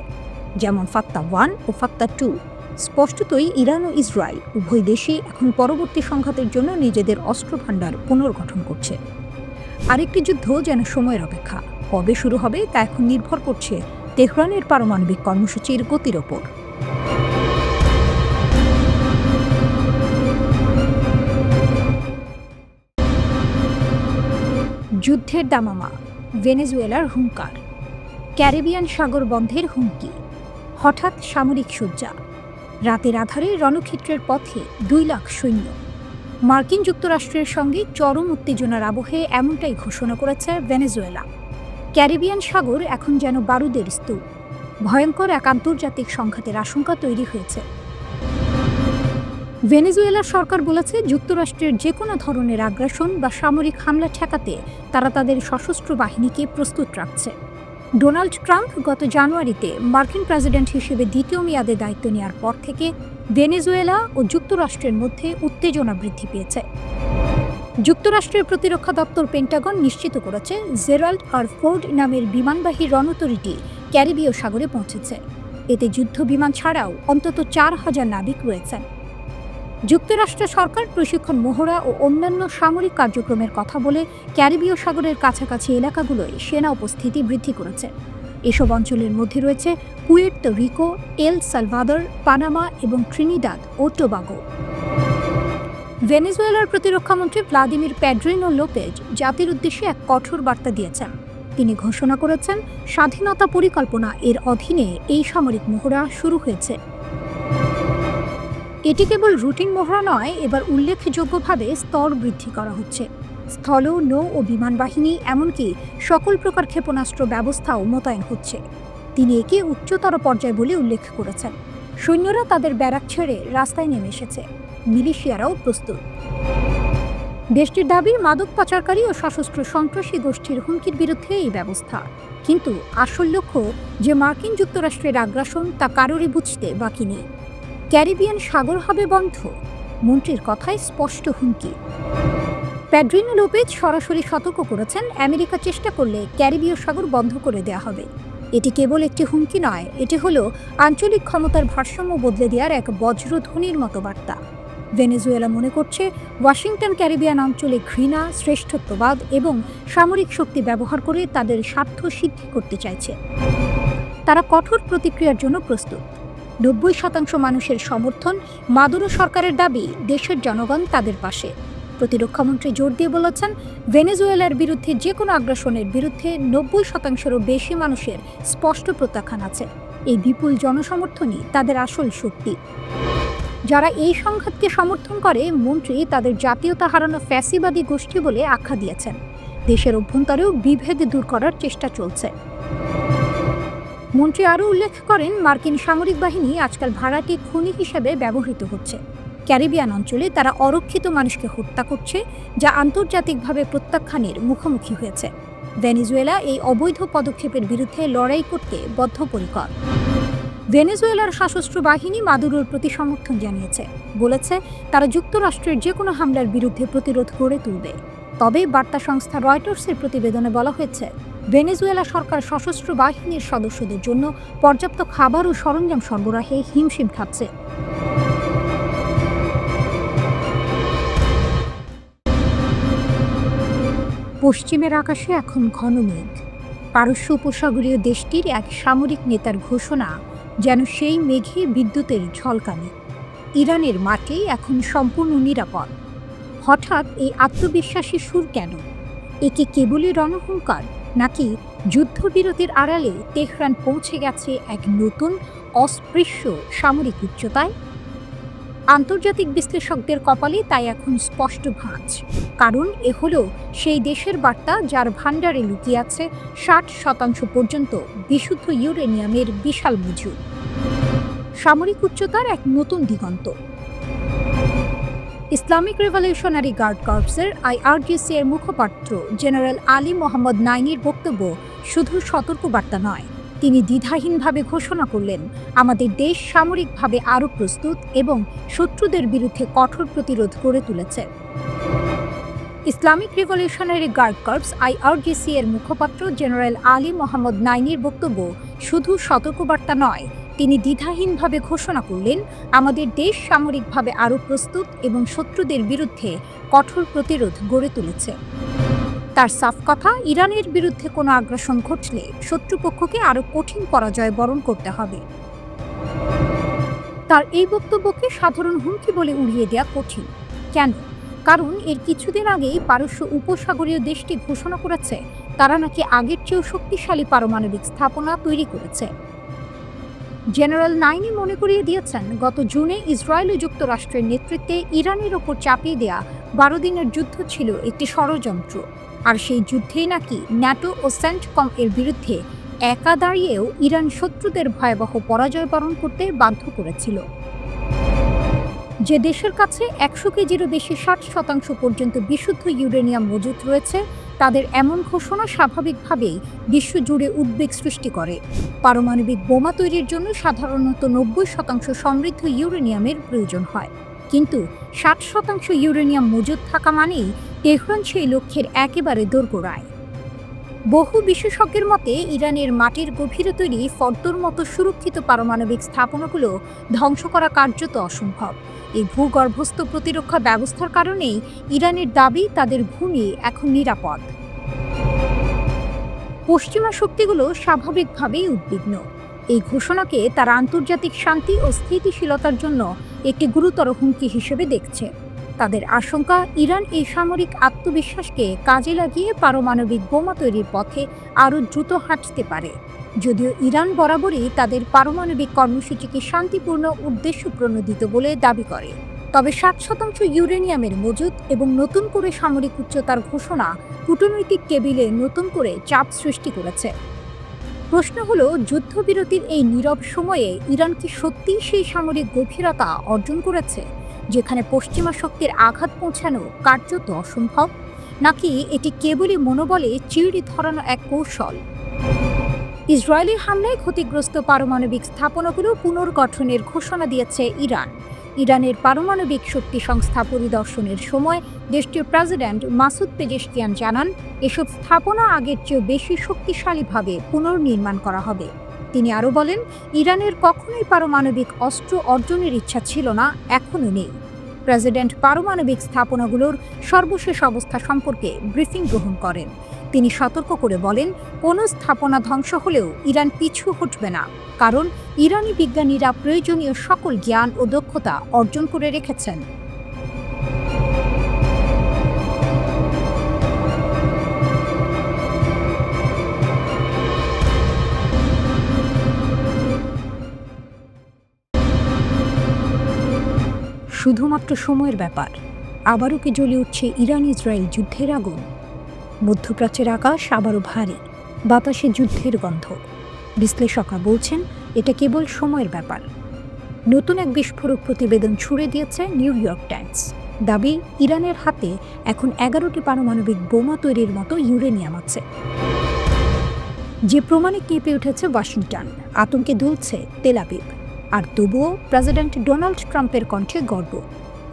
যেমন ফাত্তা-1 ও ফাত্তা-2। স্পষ্টতই ইরান ও ইসরায়েল উভয় দেশই এখন পরবর্তী সংঘাতের জন্য নিজেদের অস্ত্রভাণ্ডার পুনর্গঠন করছে। আরেকটি যুদ্ধ যেন সময়ের অপেক্ষা। কবে শুরু হবে তা এখন নির্ভর করছে তেহরানের পারমাণবিক কর্মসূচির গতির ওপর। যুদ্ধের দামামা, ভেনেজুয়েলার হুঙ্কার, ক্যারিবিয়ান সাগর বন্ধের হুমকি, হঠাৎ সামরিক সজ্জা, রাতের আধারে রণক্ষেত্রের পথে 2 লাখ সৈন্য। মার্কিন যুক্তরাষ্ট্রের সঙ্গে চরম উত্তেজনার আবহে এমনটাই ঘোষণা করেছে ভেনেজুয়েলা। ক্যারিবিয়ান সাগর এখন যেন বারুদের স্তূপ। ভয়ঙ্কর এক আন্তর্জাতিক সংঘাতের আশঙ্কা তৈরি হয়েছে। ভেনেজুয়েলার সরকার বলেছে, যুক্তরাষ্ট্রের যে কোনো ধরনের আগ্রাসন বা সামরিক হামলা ঠেকাতে তারা তাদের সশস্ত্র বাহিনীকে প্রস্তুত রাখছে। ডোনাল্ড ট্রাম্প গত জানুয়ারিতে মার্কিন প্রেসিডেন্ট হিসেবে দ্বিতীয় মেয়াদে দায়িত্ব নেওয়ার পর থেকে ভেনেজুয়েলা ও যুক্তরাষ্ট্রের মধ্যে উত্তেজনা বৃদ্ধি পেয়েছে। যুক্তরাষ্ট্রের প্রতিরক্ষা দপ্তর পেন্টাগন নিশ্চিত করেছে, জেরাল্ড আর ফোর্ড নামের বিমানবাহী রণতরীটি ক্যারিবীয় সাগরে পৌঁছেছে। এতে যুদ্ধ বিমান ছাড়াও অন্তত 4000 নাবিক রয়েছেন। যুক্তরাষ্ট্র সরকার প্রশিক্ষণ মহড়া ও অন্যান্য সামরিক কার্যক্রমের কথা বলে ক্যারিবীয় সাগরের কাছাকাছি এলাকাগুলোয় সেনা উপস্থিতি বৃদ্ধি করেছে। এসব অঞ্চলের মধ্যে রয়েছে Puerto Rico, El Salvador, Panama এবং ট্রিনিদাদ ও টোবাগো। ভেনেজুয়েলার প্রতিরক্ষামন্ত্রী ভ্লাদিমির পেড্রিনো লোপেজ জাতির উদ্দেশ্যে এক কঠোর বার্তা দিয়েছেন। তিনি ঘোষণা করেছেন, স্বাধীনতা পরিকল্পনা এর অধীনে এই সামরিক মহড়া শুরু হয়েছে। এটি কেবল রুটিন মহড়া নয়, এবার উল্লেখযোগ্যভাবে স্তর বৃদ্ধি করা হচ্ছে। স্থল, নৌ ও বিমান বাহিনী, এমনকি সকল প্রকার ক্ষেপণাস্ত্র ব্যবস্থাও মোতায়েন হচ্ছে। তিনি একে উচ্চতর পর্যায় বলে উল্লেখ করেছেন। সৈন্যরা তাদের ব্যারাক ছেড়ে রাস্তায় নেমে এসেছে, মিলিশিয়ারাও প্রস্তুত। দেশটির দাবি, মাদক পাচারকারী ও সশস্ত্র সন্ত্রাসী গোষ্ঠীর হুমকির বিরুদ্ধে এই ব্যবস্থা। কিন্তু আসল লক্ষ্য যে মার্কিন যুক্তরাষ্ট্রের আগ্রাসন, তা কারোরই বুঝতে বাকি নেই। ক্যারিবিয়ান সাগর হবে বন্ধ, মন্ত্রীর কথায় স্পষ্ট হুমকি। পেড্রিনো লোপেজ সরাসরি সতর্ক করেছেন, আমেরিকা চেষ্টা করলে ক্যারিবীয় সাগর বন্ধ করে দেওয়া হবে। এটি কেবল একটি হুমকি নয়, এটি হলো আঞ্চলিক ক্ষমতার ভারসাম্য বদলে দেওয়ার এক বজ্রধ্বনির মতো বার্তা। ভেনেজুয়েলা মনে করছে, ওয়াশিংটন ক্যারিবিয়ান অঞ্চলে ঘৃণা, শ্রেষ্ঠত্ববাদ এবং সামরিক শক্তি ব্যবহার করে তাদের স্বার্থ সিদ্ধি করতে চাইছে। তারা কঠোর প্রতিক্রিয়ার জন্য প্রস্তুত। 90% মানুষের সমর্থন, মাদুরো সরকারের দাবি, দেশের জনগণ তাদের পাশে। প্রতিরক্ষামন্ত্রী জোর দিয়ে বলেছেন, ভেনেজুয়েলার বিরুদ্ধে যে কোনো আগ্রাসনের বিরুদ্ধে 90%-এরও বেশি মানুষের স্পষ্ট প্রত্যাখ্যান আছে। এই বিপুল জনসমর্থনই তাদের আসল শক্তি। যারা এই সংঘাতকে সমর্থন করে, মন্ত্রী তাদের জাতীয়তা হারানো ফ্যাসিবাদী গোষ্ঠী বলে আখ্যা দিয়েছেন। দেশের অভ্যন্তরেও বিভেদ দূর করার চেষ্টা চলছে। মন্ত্রী আরও উল্লেখ করেন, মার্কিন সামরিক বাহিনী আজকাল ভাড়াটে খুনি হিসেবে ব্যবহৃত হচ্ছে। ক্যারিবিয়ান অঞ্চলে তারা অরক্ষিত মানুষকে হত্যা করছে, যা আন্তর্জাতিকভাবে প্রত্যাখ্যানের মুখোমুখি হয়েছে। ভেনেজুয়েলা এই অবৈধ পদক্ষেপের বিরুদ্ধে লড়াই করতে বদ্ধপরিকর। ভেনেজুয়েলার সশস্ত্র বাহিনী মাদুরোর প্রতি সমর্থন জানিয়েছে, বলেছে তারা যুক্তরাষ্ট্রের যে কোনো হামলার বিরুদ্ধে প্রতিরোধ গড়ে তুলবে। তবে বার্তা সংস্থা রয়টার্সের প্রতিবেদনে বলা হয়েছে, ভেনেজুয়েলা সরকার সশস্ত্র বাহিনীর সদস্যদের জন্য পর্যাপ্ত খাবার ও সরঞ্জাম সরবরাহে হিমশিম খাচ্ছে। পশ্চিমের আকাশে এখন ঘন মেঘ। পারস্য উপসাগরীয় দেশটির এক সামরিক নেতার ঘোষণা যেন সেই মেঘে বিদ্যুতের ঝলকানি। ইরানের মাটি এখন সম্পূর্ণ নিরাপদ। হঠাৎ এই আত্মবিশ্বাসী সুর কেন? একে কেবলই রণহুঙ্কার, নাকি যুদ্ধবিরতির আড়ালে তেহরান পৌঁছে গেছে এক নতুন অস্পৃশ্য সামরিক উচ্চতায়? আন্তর্জাতিক বিশ্লেষকদের কপালে তাই এখন স্পষ্ট ভাঁজ। কারণ এ হলো সেই দেশের বার্তা যার ভাণ্ডারে লুকিয়ে আছে 60% পর্যন্ত বিশুদ্ধ ইউরেনিয়ামের বিশাল মজুদ। সামরিক উচ্চতার এক নতুন দিগন্ত। ইসলামিক রেভলিউশনারি গার্ড কর্পসের IRGC এর মুখপাত্র জেনারেল আলী মোহাম্মদ নাইনির বক্তব্য শুধু সতর্কবার্তা নয়, তিনি দ্বিধাহীনভাবে ঘোষণা করলেন, আমাদের দেশ সামরিকভাবে আরও প্রস্তুত এবং শত্রুদের বিরুদ্ধে কঠোর প্রতিরোধ গড়ে তুলেছে। Islamic Revolutionary Guard Corps IRGC এর মুখপাত্র জেনারেল আলী মোহাম্মদ নাইনির বক্তব্য শুধু সতর্কবার্তা নয়, তিনি দ্বিধাহীনভাবে ঘোষণা করলেন, আমাদের দেশ সামরিকভাবে আরও প্রস্তুত এবং শত্রুদের বিরুদ্ধে কঠোর প্রতিরোধ গড়ে তুলেছে। তার সাফ কথা, ইরানের বিরুদ্ধে কোনো আগ্রাসন ঘটলে শত্রুপক্ষকে আরও কঠিন পরাজয় বরণ করতে হবে। তার এই বক্তব্যকে সাধারণ হুমকি বলে উড়িয়ে দেওয়া কঠিন। কেন? কারণ এর কিছুদিন আগেই পারস্য উপসাগরীয় দেশটি ঘোষণা করেছে তারা নাকি আগের চেয়েও শক্তিশালী পারমাণবিক স্থাপনা তৈরি করেছে। জেনারেল নাইনি মনে করিয়ে দিয়েছেন, গত জুনে ইসরায়েল ও যুক্তরাষ্ট্রের নেতৃত্বে ইরানের ওপর চাপিয়ে দেয়া 12 দিনের যুদ্ধ ছিল একটি ষড়যন্ত্র, আর সেই যুদ্ধেই নাকি ন্যাটো ও সেন্টকম এর বিরুদ্ধে একা দাঁড়িয়েও ইরান শত্রুদের ভয়াবহ পরাজয় বরণ করতে বাধ্য করেছিল। যে দেশের কাছে 100 কেজিরও বেশি 60% পর্যন্ত বিশুদ্ধ ইউরেনিয়াম মজুত রয়েছে, তাদের এমন ঘোষণা স্বাভাবিকভাবেই বিশ্বজুড়ে উদ্বেগ সৃষ্টি করে। পারমাণবিক বোমা তৈরির জন্য সাধারণত 90% সমৃদ্ধ ইউরেনিয়ামের প্রয়োজন হয়, কিন্তু 60% ইউরেনিয়াম মজুত থাকা মানেই তেহরান সেই লক্ষ্যের একেবারে দোরগোড়ায়। বহু বিশেষজ্ঞের মতে ইরানের মাটির গভীরে তৈরি ফর্দর মতো সুরক্ষিত পারমাণবিক স্থাপনাগুলো ধ্বংস করা কার্যত অসম্ভব। এই ভূগর্ভস্থ প্রতিরক্ষা ব্যবস্থার কারণেই ইরানের দাবি তাদের ভূমি এখন নিরাপদ। পশ্চিমা শক্তিগুলো স্বাভাবিকভাবেই উদ্বিগ্ন। এই ঘোষণাকে তারা আন্তর্জাতিক শান্তি ও স্থিতিশীলতার জন্য একটি গুরুতর হুমকি হিসেবে দেখছে। তাদের আশঙ্কা, ইরান এই সামরিক আত্মবিশ্বাসকে কাজে লাগিয়ে পারমাণবিক বোমা তৈরির পথে আরও দ্রুত হাঁটতে পারে। যদিও ইরান বরাবরই তাদের পারমাণবিক কর্মসূচিকে শান্তিপূর্ণ উদ্দেশ্য প্রণোদিত বলে দাবি করে, তবে 60% ইউরেনিয়ামের মজুত এবং নতুন করে সামরিক উচ্চতার ঘোষণা কূটনৈতিক টেবিলে নতুন করে চাপ সৃষ্টি করেছে। প্রশ্ন হলো, যুদ্ধবিরতির এই নীরব সময়ে ইরান কি সত্যিই সেই সামরিক গভীরতা অর্জন করেছে যেখানে পশ্চিমা শক্তির আঘাত পৌঁছানো কার্যত অসম্ভব, নাকি এটি কেবলই মনোবলে চিড়ি ধরানো এক কৌশল? ইসরায়েলি হামলায় ক্ষতিগ্রস্ত পারমাণবিক স্থাপনাগুলো পুনর্গঠনের ঘোষণা দিয়েছে ইরান। ইরানের পারমাণবিক শক্তি সংস্থা পরিদর্শনের সময় দেশটির প্রেসিডেন্ট মাসুদ পেজেশকিয়ান জানান, এসব স্থাপনা আগের চেয়েও বেশি শক্তিশালীভাবে পুনর্নির্মাণ করা হবে। তিনি আরও বলেন, ইরানের কখনোই পারমাণবিক অস্ত্র অর্জনের ইচ্ছা ছিল না, এখনও নেই। প্রেসিডেন্ট পারমাণবিক স্থাপনাগুলোর সর্বশেষ অবস্থা সম্পর্কে ব্রিফিং গ্রহণ করেন। তিনি সতর্ক করে বলেন, কোনো স্থাপনা ধ্বংস হলেও ইরান পিছু হটবে না, কারণ ইরানি বিজ্ঞানীরা প্রয়োজনীয় সকল জ্ঞান ও দক্ষতা অর্জন করে রেখেছেন। শুধুমাত্র সময়ের ব্যাপার, আবারও কি জ্বলে উঠছে ইরান ইসরায়েল যুদ্ধের আগুন? মধ্যপ্রাচ্যের আকাশ আবারও ভারী, বাতাসে যুদ্ধের গন্ধ। বিশ্লেষকরা বলছেন, এটা কেবল সময়ের ব্যাপার। নতুন এক বিস্ফোরক প্রতিবেদন ছুড়ে দিয়েছে নিউ ইয়র্ক টাইমস। দাবি, ইরানের হাতে এখন 11টি পারমাণবিক বোমা তৈরির মতো ইউরেনিয়াম আছে, যে প্রমাণে কেঁপে উঠেছে ওয়াশিংটন, আতঙ্কে দুলছে তেল আবিব। আর তবুও প্রেসিডেন্ট ডোনাল্ড ট্রাম্পের কণ্ঠে গর্ব,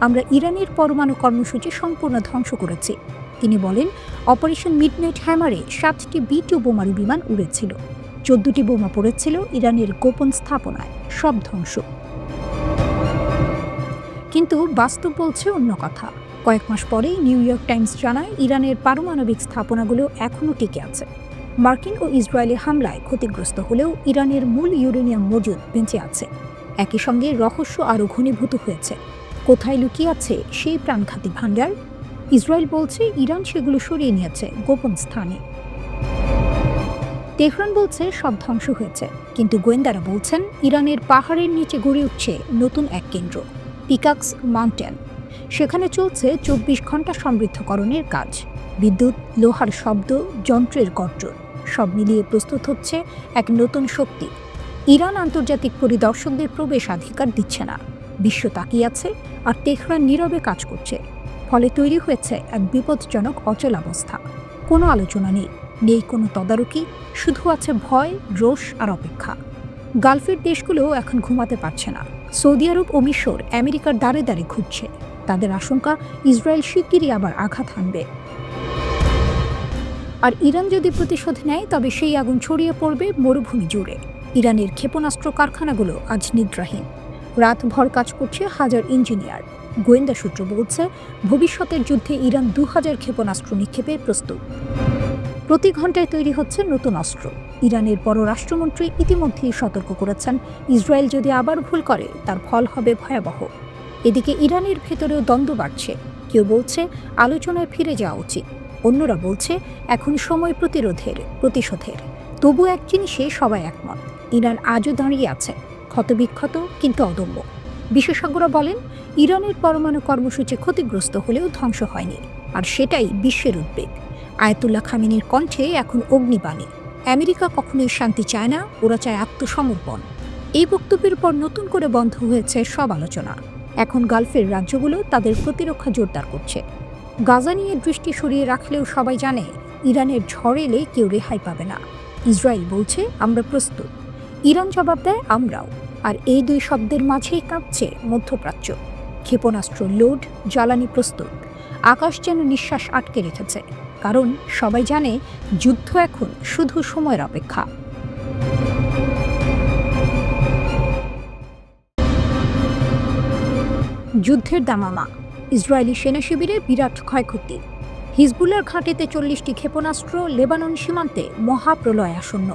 আমরা ইরানের পরমাণু কর্মসূচি সম্পূর্ণ ধ্বংস করেছি। তিনি বলেন, অপারেশন মিডনাইট হ্যামারে 7টি B-2 বোমারু বিমান উড়েছিল, 14টি বোমা পড়েছিল ইরানের গোপন স্থাপনায়, সব ধ্বংস। কিন্তু বাস্তব বলছে অন্য কথা। কয়েক মাস পরেই নিউ ইয়র্ক টাইমস জানায়, ইরানের পারমাণবিক স্থাপনাগুলো এখনও টিকে আছে। মার্কিন ও ইসরায়েলি হামলায় ক্ষতিগ্রস্ত হলেও ইরানের মূল ইউরেনিয়াম মজুদ বেঁচে আছে। একই সঙ্গে রহস্য আরও ঘনীভূত হয়েছে। কোথায় লুকিয়ে আছে সেই প্রাণঘাতী ভাণ্ডার? ইসরায়েল বলছে ইরান সেগুলো সরিয়ে নিয়েছে গোপন স্থানে। তেহরান বলছে সব ধ্বংস হয়েছে, কিন্তু গোয়েন্দারা বলছেন ইরানের পাহাড়ের নিচে গড়ে উঠছে নতুন এক কেন্দ্র, পিকাক্স মাউন্টেন। সেখানে চলছে 24 ঘন্টা সমৃদ্ধকরণের কাজ। বিদ্যুৎ, লোহার শব্দ, যন্ত্রের গর্জন, সব মিলিয়ে প্রস্তুত হচ্ছে এক নতুন শক্তি। ইরান আন্তর্জাতিক পরিদর্শকদের প্রবেশাধিকার দিচ্ছে না। বিশ্ব তাকিয়ে আছে আর তেহরান নীরবে কাজ করছে। ফলে তৈরি হয়েছে এক বিপজ্জনক অচলাবস্থা। কোনো আলোচনা নেই, নেই কোনো তদারকি, শুধু আছে ভয়, রোষ আর অপেক্ষা। গালফের দেশগুলোও এখন ঘুমাতে পারছে না। সৌদি আরব ও মিশর আমেরিকার দ্বারে দ্বারে ঘুরছে। তাদের আশঙ্কা ইসরায়েল শিগগিরই আবার আঘাত হানবে। আর ইরান যদি প্রতিশোধ নেয় তবে সেই আগুন ছড়িয়ে পড়বে মরুভূমি জুড়ে। ইরানের ক্ষেপণাস্ত্র কারখানাগুলো আজ নিদ্রাহীন। রাতভর কাজ করছে হাজার ইঞ্জিনিয়ার। গোয়েন্দা সূত্র বলছে, ভবিষ্যতের যুদ্ধে ইরান 2000 ক্ষেপণাস্ত্র নিক্ষেপে প্রস্তুত। প্রতি ঘন্টায় তৈরি হচ্ছে নতুন অস্ত্র। ইরানের পররাষ্ট্রমন্ত্রী ইতিমধ্যেই সতর্ক করেছেন, ইসরায়েল যদি আবার ভুল করে তার ফল হবে ভয়াবহ। এদিকে ইরানের ভেতরেও দ্বন্দ্ব বাড়ছে। কেউ বলছে আলোচনায় ফিরে যাওয়া উচিত, অন্যরা বলছে এখন সময় প্রতিশোধের। তবু এক জিনিসে সবাই একমত, ইরান আজও দাঁড়িয়ে আছে, ক্ষতবিক্ষত কিন্তু অদম্য। বিশেষজ্ঞরা বলেন, ইরানের পরমাণু কর্মসূচি ক্ষতিগ্রস্ত হলেও ধ্বংস হয়নি, আর সেটাই বিশ্বের উদ্বেগ। আয়াতুল্লাহ খামেনির কণ্ঠে এখন অগ্নিবাণী, আমেরিকা কখনোই শান্তি চায় না, ওরা চায় আত্মসমর্পণ। এই বক্তব্যের পর নতুন করে বন্ধ হয়েছে সব আলোচনা। এখন গালফের রাজ্যগুলো তাদের প্রতিরক্ষা জোরদার করছে। গাজা নিয়ে দৃষ্টি সরিয়ে রাখলেও সবাই জানে, ইরানের ঝড় এলে কেউ রেহাই পাবে না। ইসরায়েল বলছে আমরা প্রস্তুত, ইরান জবাব দেয় আমরাও। আর এই দুই শব্দের মাঝেই কাঁপছে মধ্যপ্রাচ্য। ক্ষেপণাস্ত্র লোড, জ্বালানি প্রস্তুত। আকাশ যেন নিঃশ্বাস আটকে রেখেছে, কারণ সবাই জানে যুদ্ধ এখন শুধু সময়ের অপেক্ষা। যুদ্ধের দামামা, ইসরায়েলি সেনা শিবিরে বিরাট ক্ষয়ক্ষতি। হিজবুল্লার ঘাঁটিতে 40টি ক্ষেপণাস্ত্র, লেবানন সীমান্তে মহাপ্রলয় আসন্ন।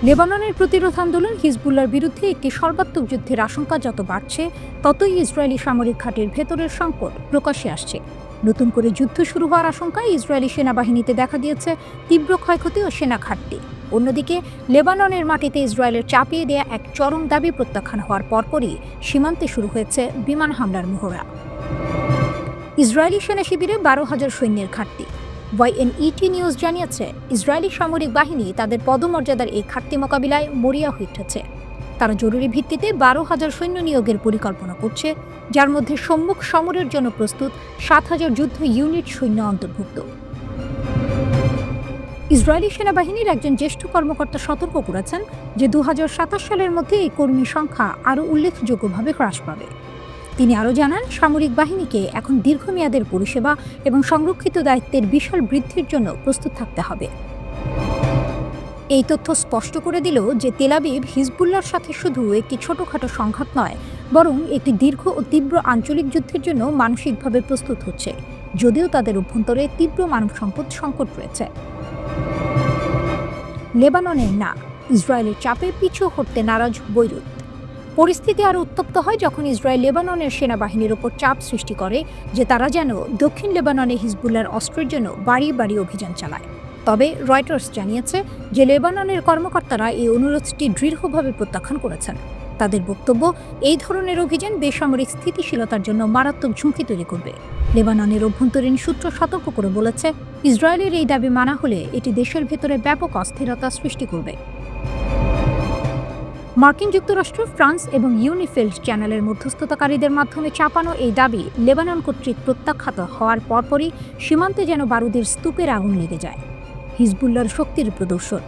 লেবাননের প্রতিরোধ আন্দোলন হিজবুল্লার বিরুদ্ধে একটি সর্বাত্মক যুদ্ধের আশঙ্কা যত বাড়ছে, ততই ইসরায়েলি সামরিক ঘাঁটির ভেতরের সংকট প্রকাশ্যে আসছে। নতুন করে যুদ্ধ শুরু হওয়ার আশঙ্কায় ইসরায়েলি সেনাবাহিনীতে দেখা দিয়েছে তীব্র ক্ষয়ক্ষতি ও সেনা ঘাটতি। অন্যদিকে লেবাননের মাটিতে ইসরায়েলের চাপিয়ে দেয়া এক চরম দাবি প্রত্যাখ্যান হওয়ার পরপরই সীমান্তে শুরু হয়েছে বিমান হামলার মহড়া। ইসরায়েলি সেনা শিবিরে 12,000 সৈন্যের ঘাটতি। YNET নিউজ জানিয়েছে, ইসরায়েলি সামরিক বাহিনী তাদের পদমর্যাদার এই ঘাটতি মোকাবিলায় মরিয়া হয়ে উঠেছে। তারা জরুরি ভিত্তিতে 12,000 সৈন্য নিয়োগের পরিকল্পনা করছে, যার মধ্যে সম্মুখ সমরের জন্য প্রস্তুত 7,000 যুদ্ধ ইউনিট সৈন্য অন্তর্ভুক্ত। ইসরায়েলি সেনাবাহিনীর একজন জ্যেষ্ঠ কর্মকর্তা সতর্ক করেছেন যে 2027 সালের মধ্যে এই কর্মী সংখ্যা আরও উল্লেখযোগ্যভাবে হ্রাস পাবে। তিনি আরও জানান, সামরিক বাহিনীকে এখন দীর্ঘমেয়াদের পরিষেবা এবং সংরক্ষিত দায়িত্বের বিশাল বৃদ্ধির জন্য প্রস্তুত থাকতে হবে। এই তথ্য স্পষ্ট করে দিল যে তেল আবিব হিজবুল্লাহর সাথে শুধু একটি ছোটখাটো সংঘাত নয়, বরং একটি দীর্ঘ ও তীব্র আঞ্চলিক যুদ্ধের জন্য মানসিকভাবে প্রস্তুত হচ্ছে, যদিও তাদের অভ্যন্তরে তীব্র মানব সম্পদ সংকট রয়েছে। লেবাননের না, ইসরায়েলের চাপে পিছু হটতে নারাজ বৈরুত। পরিস্থিতি আরও উত্তপ্ত হয় যখন ইসরায়েল লেবাননের সেনাবাহিনীর ওপর চাপ সৃষ্টি করে যে তারা যেন দক্ষিণ লেবাননে হিজবুল্লাহর অস্ত্রের জন্য বাড়ি বাড়ি অভিযান চালায়। তবে রয়টার্স জানিয়েছে যে লেবাননের কর্মকর্তারা এই অনুরোধটি দৃঢ়ভাবে প্রত্যাখ্যান করেছেন। তাদের বক্তব্য, এই ধরনের অভিযান বেসামরিক স্থিতিশীলতার জন্য মারাত্মক ঝুঁকি তৈরি করবে। লেবাননের অভ্যন্তরীণ সূত্র সতর্ক করে বলেছে, ইসরায়েলের এই দাবি মানা হলে এটি দেশের ভেতরে ব্যাপক অস্থিরতা সৃষ্টি করবে। মার্কিন যুক্তরাষ্ট্র, ফ্রান্স এবং ইউনিফিল্ড চ্যানেলের মধ্যস্থতাকারীদের মাধ্যমে চাপানো এই দাবি লেবানন কর্তৃক প্রত্যাখ্যাত হওয়ার পরপরই সীমান্তে যেন বারুদের স্তূপের আগুন লেগে যায়। হিজবুল্লাহর শক্তির প্রদর্শন,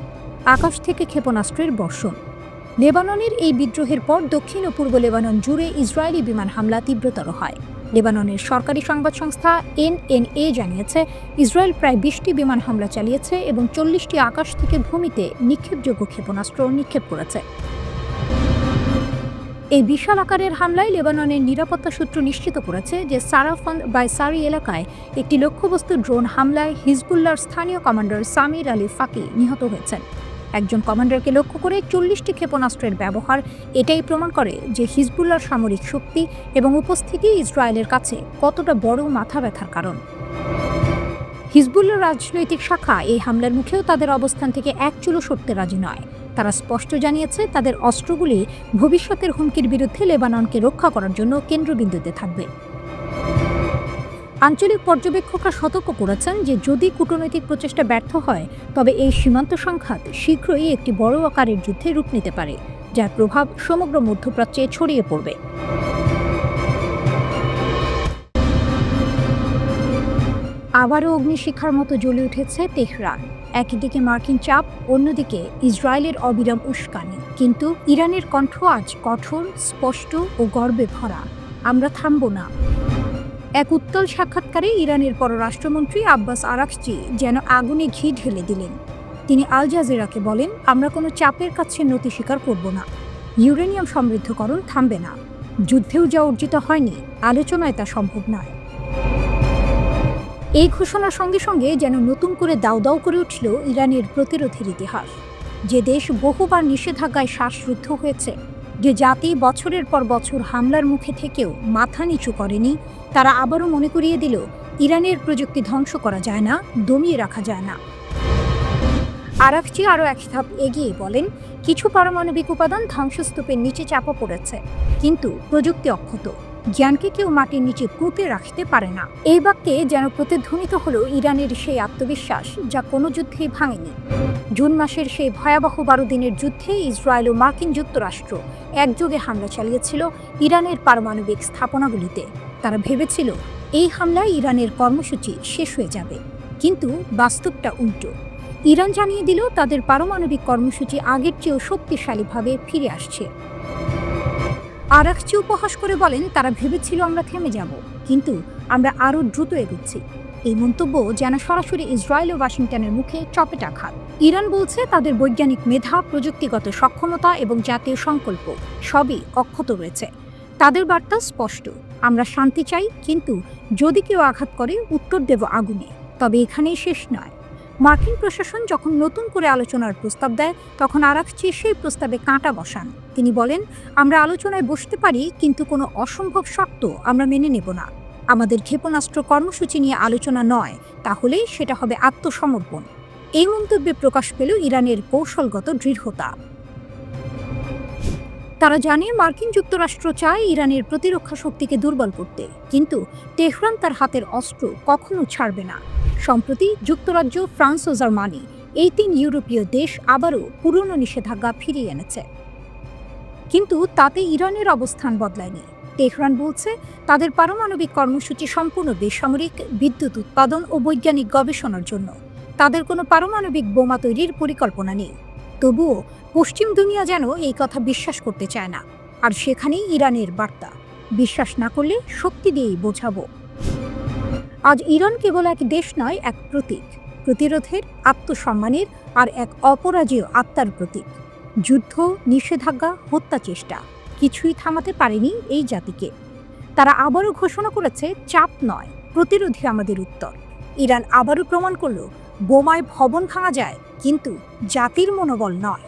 আকাশ থেকে ক্ষেপণাস্ত্রের বর্ষণ। লেবাননের এই বিদ্রোহের পর দক্ষিণ ও পূর্ব লেবানন জুড়ে ইসরায়েলি বিমান হামলা তীব্রতর হয়। লেবাননের সরকারি সংবাদ সংস্থা NNA জানিয়েছে, ইসরায়েল প্রায় 20টি বিমান হামলা চালিয়েছে এবং 40টি আকাশ থেকে ভূমিতে নিক্ষেপযোগ্য ক্ষেপণাস্ত্র নিক্ষেপ করেছে। এই বিশাল আকারের হামলায় লেবাননের নিরাপত্তা সূত্র নিশ্চিত করেছে যে সারাফান বাইসারি এলাকায় একটি লক্ষ্যবস্তু ড্রোন হামলায় হিজবুল্লাহর স্থানীয় কমান্ডার সামির আলী ফাকি নিহত হয়েছেন। একজন কমান্ডারকে লক্ষ্য করে 40টি ক্ষেপণাস্ত্রের ব্যবহার এটাই প্রমাণ করে যে হিজবুল্লাহর সামরিক শক্তি এবং উপস্থিতি ইসরায়েলের কাছে কতটা বড় মাথা ব্যথার কারণ। হিজবুল্লাহর রাজনৈতিক শাখা এই হামলার মুখেও তাদের অবস্থান থেকে এক চুলও সরতে রাজি নয়। তারা স্পষ্ট জানিয়েছে, তাদের অস্ত্রগুলি ভবিষ্যতের হুমকির বিরুদ্ধে লেবাননকে রক্ষা করার জন্য কেন্দ্রবিন্দুতে থাকবে। আঞ্চলিক পর্যবেক্ষকরা সতর্ক করেছেন যে যদি কূটনৈতিক প্রচেষ্টা ব্যর্থ হয় তবে এই সীমান্ত সংঘাত শীঘ্রই একটি বড় আকারের যুদ্ধে রূপ নিতে পারে। যার প্রভাব সমগ্র মধ্যপ্রাচ্যে ছড়িয়ে পড়বে। আবারও অগ্নিশিখার মতো জ্বলে উঠেছে তেহরান। একদিকে মার্কিন চাপ, অন্যদিকে ইসরায়েলের অবিরাম উস্কানি। কিন্তু ইরানের কণ্ঠ আজ কঠোর, স্পষ্ট ও গর্বে ভরা। আমরা থামব না। এক উত্তাল সাক্ষাৎকারে ইরানের পররাষ্ট্রমন্ত্রী আব্বাস আরাকচি যেন আগুনে ঘি ঢেলে দিলেন। তিনি আল জাজিরাকে বলেন, আমরা কোনো চাপের কাছে নতি স্বীকার করব না। ইউরেনিয়াম সমৃদ্ধকরণ থামবে না। যুদ্ধেও যা অর্জিত হয়নি, আলোচনায় তা সম্ভব নয়। এই ঘোষণার সঙ্গে সঙ্গে যেন নতুন করে দাউ দাউ করে উঠল ইরানের প্রতিরোধের ইতিহাস। যে দেশ বহুবার নিষেধাজ্ঞায় শ্বাসরুদ্ধ হয়েছে, যে জাতি বছরের পর বছর হামলার মুখে থেকেও মাথা নিচু করেনি, তারা আবারও মনে করিয়ে দিল ইরানের প্রযুক্তি ধ্বংস করা যায় না, দমিয়ে রাখা যায় না। আরাকচি আরও এক ধাপ এগিয়ে বলেন, কিছু পারমাণবিক উপাদান ধ্বংসস্তূপের নিচে চাপা পড়েছে, কিন্তু প্রযুক্তি অক্ষত। জ্ঞানকে কেউ মাটির নিচে পুঁতে রাখতে পারে না। এই বাক্যে যেন প্রতিধ্বনিত হলো ইরানের সেই আত্মবিশ্বাস যা কোনো যুদ্ধেই ভাঙেনি। জুন মাসের সেই ভয়াবহ 12 দিনের যুদ্ধে ইসরায়েল ও মার্কিন যুক্তরাষ্ট্র একযোগে হামলা চালিয়েছিল ইরানের পারমাণবিক স্থাপনাগুলিতে। তারা ভেবেছিল এই হামলায় ইরানের কর্মসূচি শেষ হয়ে যাবে, কিন্তু বাস্তবটা উল্টো। ইরান জানিয়ে দিল তাদের পারমাণবিক কর্মসূচি আগের চেয়েও শক্তিশালীভাবে ফিরে আসছে। আরাকচি উপহাস করে বলেন, তারা ভেবেছিল আমরা থেমে যাব, কিন্তু আমরা আরও দ্রুত এগোচ্ছি। এই মন্তব্য যেন সরাসরি ইসরায়েল ও ওয়াশিংটনের মুখে চপেটাঘাত। ইরান বলছে তাদের বৈজ্ঞানিক মেধা, প্রযুক্তিগত সক্ষমতা এবং জাতীয় সংকল্প সবই অক্ষত রয়েছে। তাদের বার্তা স্পষ্ট, আমরা শান্তি চাই, কিন্তু যদি কেউ আঘাত করে উত্তর দেব আগুনে। তবে এখানেই শেষ নয়। মার্কিন প্রশাসন যখন নতুন করে আলোচনার প্রস্তাব দেয়, তখন আরাকচি সেই প্রস্তাবে কাঁটা বসান। তিনি বলেন, আমরা আলোচনায় বসতে পারি, কিন্তু কোনো অসম্ভব শর্ত আমরা মেনে নেব না। আমাদের ক্ষেপণাস্ত্র কর্মসূচি নিয়ে আলোচনা নয়, তাহলে সেটা হবে আত্মসমর্পণ। এই মন্তব্যে প্রকাশ পেল ইরানের কৌশলগত দৃঢ়তা। তারা জানে মার্কিন যুক্তরাষ্ট্র চায় ইরানের প্রতিরক্ষা শক্তিকে দুর্বল করতে, কিন্তু তেহরান তার হাতের অস্ত্র কখনো ছাড়বে না। সম্প্রতি যুক্তরাজ্য, ফ্রান্স ও জার্মানি, এই 3 ইউরোপীয় দেশ আবারও পুরনো নিষেধাজ্ঞা ফিরিয়ে এনেছে। কিন্তু তাতে ইরানের অবস্থান বদলায়নি। তেহরান বলছে তাদের পারমাণবিক কর্মসূচি সম্পূর্ণ বেসামরিক, বিদ্যুৎ উৎপাদন ও বৈজ্ঞানিক গবেষণার জন্য। তাদের কোনো পারমাণবিক বোমা তৈরির পরিকল্পনা নেই। তবুও পশ্চিম দুনিয়া যেন এই কথা বিশ্বাস করতে চায় না। আর সেখানেই ইরানের বার্তা, বিশ্বাস না করলে শক্তি দিয়েই বোঝাবো। আজ ইরান কেবল এক দেশ নয়, এক প্রতীক, প্রতিরোধের, আত্মসম্মানের আর এক অপরাজেয় আত্মার প্রতীক। যুদ্ধ, নিষেধাজ্ঞা, হত্যা চেষ্টা কিছুই থামাতে পারেনি এই জাতিকে। তারা আবারও ঘোষণা করেছে, চাপ নয়, প্রতিরোধই আমাদের উত্তর। ইরান আবারও প্রমাণ করল, বোমায় ভবন ভাঙা যায়, কিন্তু জাতির মনোবল নয়।